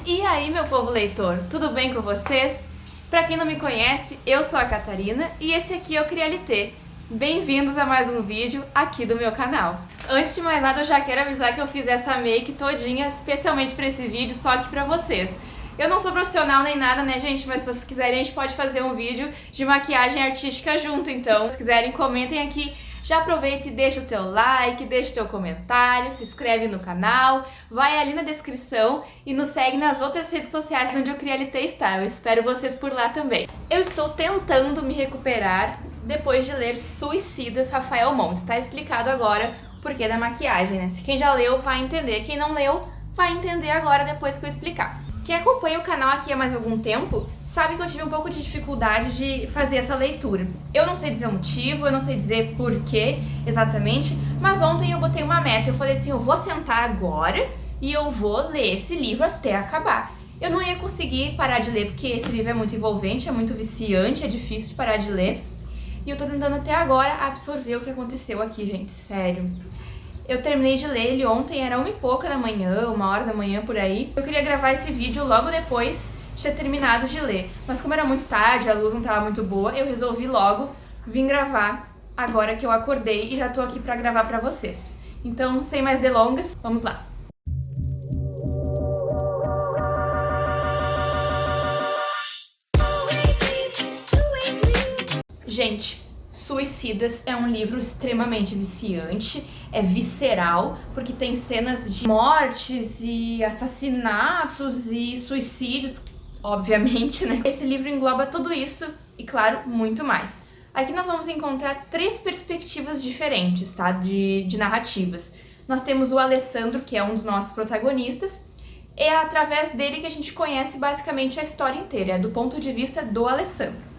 E aí, meu povo leitor, tudo bem com vocês? Pra quem não me conhece, eu sou a Catarina e esse aqui é o Crialité. Bem-vindos a mais um vídeo aqui do meu canal. Antes de mais nada, eu já quero avisar que eu fiz essa make todinha especialmente pra esse vídeo, só aqui pra vocês. Eu não sou profissional nem nada, né, gente? Mas se vocês quiserem, a gente pode fazer um vídeo de maquiagem artística junto, então. Se quiserem, comentem aqui. Já aproveita e deixa o teu like, deixa o teu comentário, se inscreve no canal, vai ali na descrição e nos segue nas outras redes sociais onde o Crialité está. Eu espero vocês por lá também. Eu estou tentando me recuperar depois de ler Suicidas, Rafael Montes. Está explicado agora o porquê da maquiagem, né? Se quem já leu vai entender, quem não leu vai entender agora depois que eu explicar. Quem acompanha o canal aqui há mais algum tempo sabe que eu tive um pouco de dificuldade de fazer essa leitura. Eu não sei dizer o motivo, eu não sei dizer porquê exatamente, mas ontem eu botei uma meta. Eu falei assim, eu vou sentar agora e eu vou ler esse livro até acabar. Eu não ia conseguir parar de ler porque esse livro é muito envolvente, é muito viciante, é difícil de parar de ler. E eu tô tentando até agora absorver o que aconteceu aqui, gente, sério. Eu terminei de ler ele ontem, era 1h pouca da manhã, 1h da manhã por aí. Eu queria gravar esse vídeo logo depois de ter terminado de ler. Mas como era muito tarde, a luz não estava muito boa, eu resolvi logo vir gravar agora que eu acordei e já tô aqui pra gravar pra vocês. Então, sem mais delongas, vamos lá. Gente, Suicidas é um livro extremamente viciante, é visceral, porque tem cenas de mortes e assassinatos e suicídios, obviamente, né? Esse livro engloba tudo isso e, claro, muito mais. Aqui nós vamos encontrar 3 perspectivas diferentes, tá? De narrativas. Nós temos o Alessandro, que é um dos nossos protagonistas, é através dele que a gente conhece basicamente a história inteira, é do ponto de vista do Alessandro.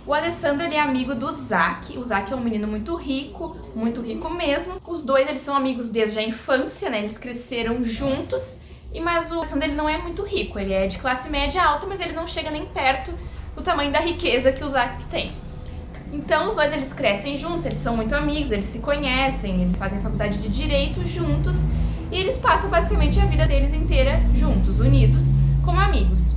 O Alessandro, ele é amigo do Zack. O Zack é um menino muito rico mesmo. Os dois, eles são amigos desde a infância, né? Eles cresceram juntos. Mas o Alessandro, ele não é muito rico. Ele é de classe média alta, mas ele não chega nem perto do tamanho da riqueza que o Zack tem. Então, os dois, eles crescem juntos, eles são muito amigos, eles se conhecem, eles fazem faculdade de Direito juntos. E eles passam, basicamente, a vida deles inteira juntos, unidos, como amigos.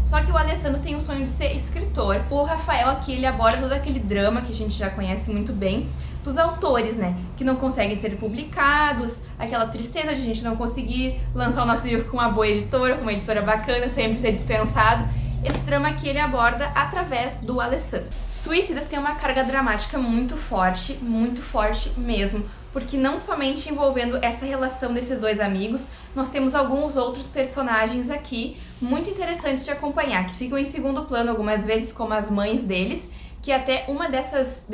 Só que o Alessandro tem o sonho de ser escritor. O Rafael aqui, ele aborda todo aquele drama que a gente já conhece muito bem, dos autores, né, que não conseguem ser publicados, aquela tristeza de a gente não conseguir lançar o nosso livro com uma boa editora, com uma editora bacana, sempre ser dispensado. Esse drama aqui ele aborda através do Alessandro. Suicidas tem uma carga dramática muito forte mesmo, porque não somente envolvendo essa relação desses dois amigos, nós temos alguns outros personagens aqui muito interessantes de acompanhar, que ficam em segundo plano algumas vezes, como as mães deles, que até uma dessas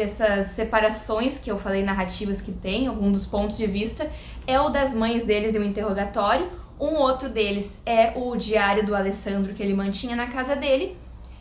separações que eu falei narrativas que tem, algum dos pontos de vista, é o das mães deles e o interrogatório. Um outro deles é o diário do Alessandro que ele mantinha na casa dele,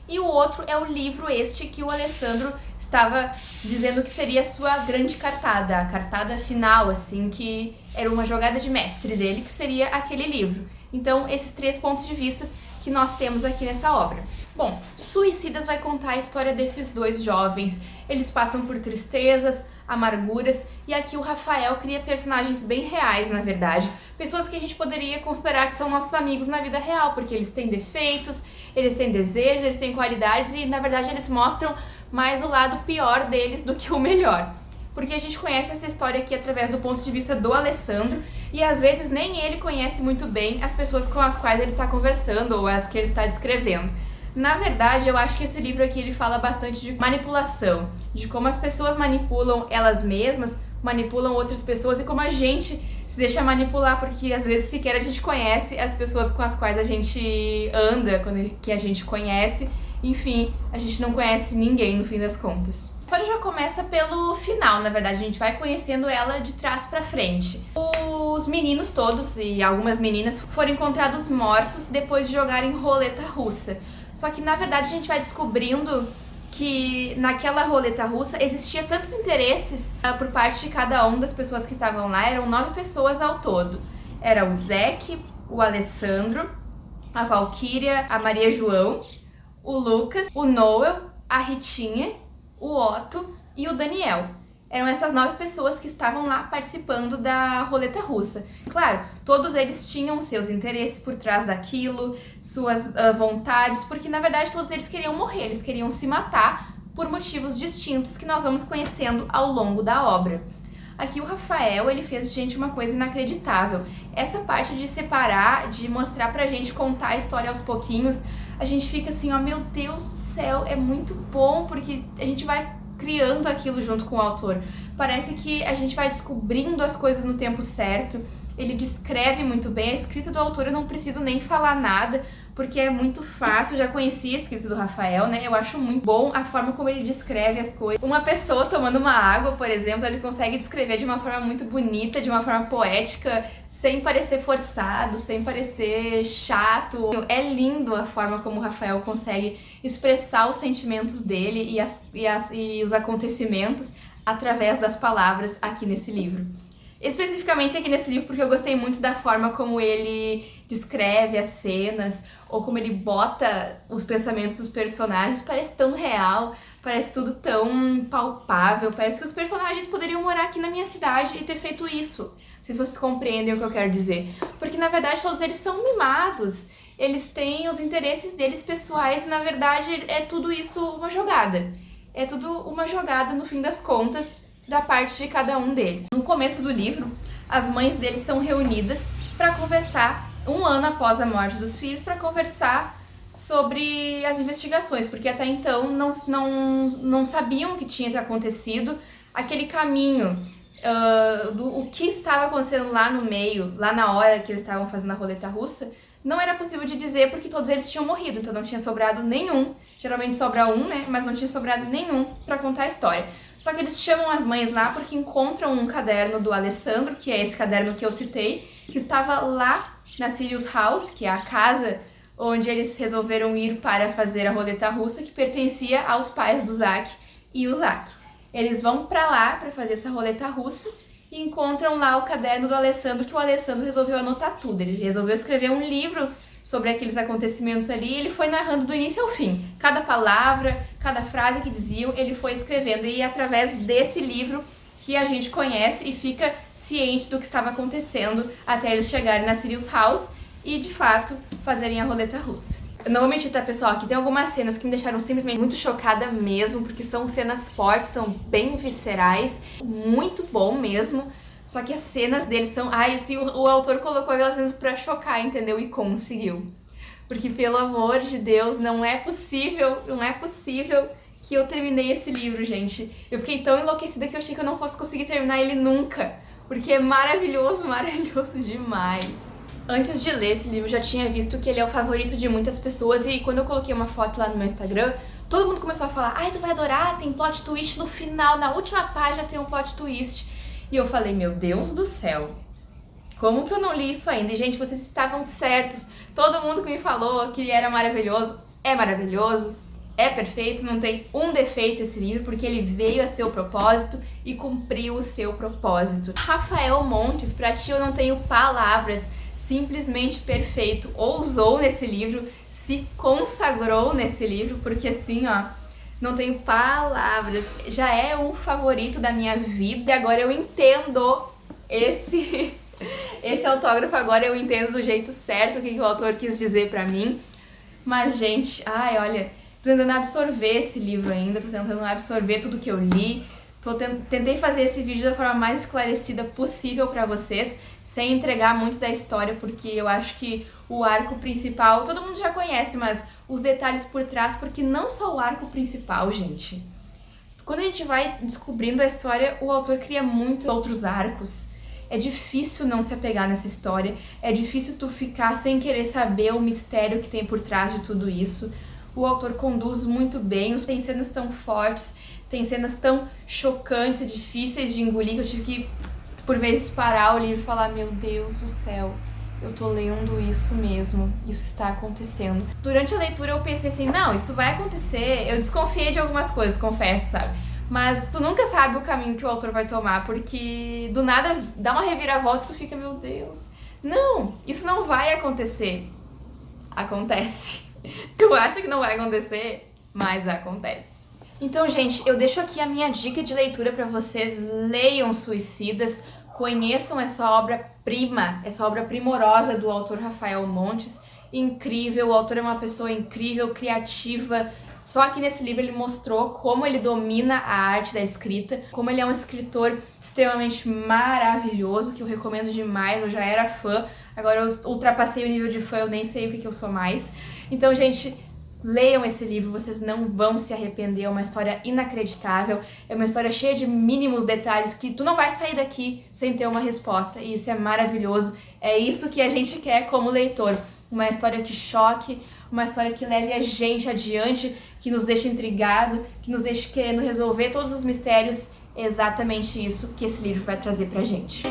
e o outro é o livro este que o Alessandro estava dizendo que seria a sua grande cartada, a cartada final, assim, que era uma jogada de mestre dele, que seria aquele livro. Então, esses 3 pontos de vista que nós temos aqui nessa obra. Bom, Suicidas vai contar a história desses dois jovens. Eles passam por tristezas, amarguras, e aqui o Rafael cria personagens bem reais, na verdade. Pessoas que a gente poderia considerar que são nossos amigos na vida real, porque eles têm defeitos, eles têm desejos, eles têm qualidades e, na verdade, eles mostram mais o lado pior deles do que o melhor. Porque a gente conhece essa história aqui através do ponto de vista do Alessandro e às vezes nem ele conhece muito bem as pessoas com as quais ele está conversando ou as que ele está descrevendo. Na verdade, eu acho que esse livro aqui ele fala bastante de manipulação, de como as pessoas manipulam elas mesmas, manipulam outras pessoas e como a gente se deixa manipular, porque às vezes sequer a gente conhece as pessoas com as quais a gente anda, que a gente conhece. Enfim, a gente não conhece ninguém no fim das contas. A história já começa pelo final, na verdade, a gente vai conhecendo ela de trás pra frente. Os meninos todos e algumas meninas foram encontrados mortos depois de jogarem roleta russa. Só que, na verdade, a gente vai descobrindo que naquela roleta russa existia tantos interesses por parte de cada uma das pessoas que estavam lá. Eram 9 pessoas ao todo. Era o Zack, o Alessandro, a Valquíria, a Maria João, o Lucas, o Noel, a Ritinha, o Otto e o Daniel. eram essas 9 pessoas que estavam lá participando da roleta russa. Claro, todos eles tinham seus interesses por trás daquilo, suas vontades, porque na verdade todos eles queriam morrer, eles queriam se matar por motivos distintos que nós vamos conhecendo ao longo da obra. Aqui o Rafael, ele fez, gente, uma coisa inacreditável. Essa parte de separar, de mostrar pra gente, contar a história aos pouquinhos, a gente fica assim, ó, meu Deus do céu, é muito bom, porque a gente vai criando aquilo junto com o autor. Parece que a gente vai descobrindo as coisas no tempo certo. Ele descreve muito bem. A escrita do autor eu não preciso nem falar nada, porque é muito fácil. Eu já conheci a escrita do Rafael, né? Eu acho muito bom a forma como ele descreve as coisas. Uma pessoa tomando uma água, por exemplo, ele consegue descrever de uma forma muito bonita, de uma forma poética, sem parecer forçado, sem parecer chato. É lindo a forma como o Rafael consegue expressar os sentimentos dele e os acontecimentos através das palavras aqui nesse livro. Especificamente aqui nesse livro, porque eu gostei muito da forma como ele descreve as cenas, ou como ele bota os pensamentos dos personagens. Parece tão real, parece tudo tão palpável, parece que os personagens poderiam morar aqui na minha cidade e ter feito isso. Não sei se vocês compreendem o que eu quero dizer. Porque na verdade todos eles são mimados, eles têm os interesses deles pessoais e na verdade é tudo isso uma jogada. É tudo uma jogada no fim das contas, da parte de cada um deles. No começo do livro, as mães deles são reunidas para conversar, um ano após a morte dos filhos, para conversar sobre as investigações, porque até então não sabiam o que tinha acontecido, aquele caminho o que estava acontecendo lá no meio, lá na hora que eles estavam fazendo a roleta russa, não era possível de dizer porque todos eles tinham morrido, então não tinha sobrado nenhum. Geralmente sobra um, né? Mas não tinha sobrado nenhum para contar a história. Só que eles chamam as mães lá porque encontram um caderno do Alessandro, que é esse caderno que eu citei, que estava lá na Sirius House, que é a casa onde eles resolveram ir para fazer a roleta russa, que pertencia aos pais do Zack e o Zack. Eles vão para lá para fazer essa roleta russa e encontram lá o caderno do Alessandro, que o Alessandro resolveu anotar tudo. Ele resolveu escrever um livro sobre aqueles acontecimentos ali, e ele foi narrando do início ao fim. Cada palavra, cada frase que diziam, ele foi escrevendo, e é através desse livro que a gente conhece e fica ciente do que estava acontecendo até eles chegarem na Sirius House e, de fato, fazerem a roleta russa. Eu não vou mentir, tá, pessoal? Aqui tem algumas cenas que me deixaram simplesmente muito chocada mesmo, porque são cenas fortes, são bem viscerais, muito bom mesmo. Só que as cenas deles são... Ai, assim, o autor colocou aquelas cenas pra chocar, entendeu? E conseguiu. Porque, pelo amor de Deus, não é possível que eu terminei esse livro, gente. Eu fiquei tão enlouquecida que eu achei que eu não fosse conseguir terminar ele nunca. Porque é maravilhoso, maravilhoso demais. Antes de ler esse livro, eu já tinha visto que ele é o favorito de muitas pessoas. E quando eu coloquei uma foto lá no meu Instagram, todo mundo começou a falar: ai, tu vai adorar, tem plot twist no final, na última página tem um plot twist. E eu falei, meu Deus do céu, como que eu não li isso ainda? E, gente, vocês estavam certos. Todo mundo que me falou que era maravilhoso, é perfeito, não tem um defeito esse livro, porque ele veio a seu propósito e cumpriu o seu propósito. Rafael Montes, pra ti eu não tenho palavras, simplesmente perfeito. Ousou nesse livro, se consagrou nesse livro, porque assim, ó, não tenho palavras. Já é um favorito da minha vida. E agora eu entendo esse autógrafo. Agora eu entendo do jeito certo o que o autor quis dizer pra mim. Mas, gente, ai, olha, tô tentando absorver esse livro ainda. Tô tentando absorver tudo que eu li. Tentei fazer esse vídeo da forma mais esclarecida possível pra vocês, sem entregar muito da história, porque eu acho que o arco principal todo mundo já conhece, mas os detalhes por trás, porque não só o arco principal, gente. Quando a gente vai descobrindo a história, o autor cria muitos outros arcos. É difícil não se apegar nessa história, é difícil tu ficar sem querer saber o mistério que tem por trás de tudo isso. O autor conduz muito bem, tem cenas tão fortes, tem cenas tão chocantes e difíceis de engolir que eu tive que, por vezes, parar o livro e falar, meu Deus do céu, eu tô lendo isso mesmo, isso está acontecendo. Durante a leitura eu pensei assim, não, isso vai acontecer, eu desconfiei de algumas coisas, confesso, sabe? Mas tu nunca sabe o caminho que o autor vai tomar, porque do nada dá uma reviravolta e tu fica, meu Deus, não, isso não vai acontecer. Acontece. Tu acha que não vai acontecer, mas acontece. Então, gente, eu deixo aqui a minha dica de leitura para vocês. Leiam Suicidas, conheçam essa obra-prima, essa obra primorosa do autor Rafael Montes. Incrível, o autor é uma pessoa incrível, criativa. Só que nesse livro ele mostrou como ele domina a arte da escrita, como ele é um escritor extremamente maravilhoso, que eu recomendo demais. Eu já era fã, agora eu ultrapassei o nível de fã, eu nem sei o que eu sou mais. Então, gente, leiam esse livro, vocês não vão se arrepender, é uma história inacreditável, é uma história cheia de mínimos detalhes que tu não vai sair daqui sem ter uma resposta, e isso é maravilhoso, é isso que a gente quer como leitor, uma história que choque, uma história que leve a gente adiante, que nos deixe intrigado, que nos deixe querendo resolver todos os mistérios, é exatamente isso que esse livro vai trazer pra gente.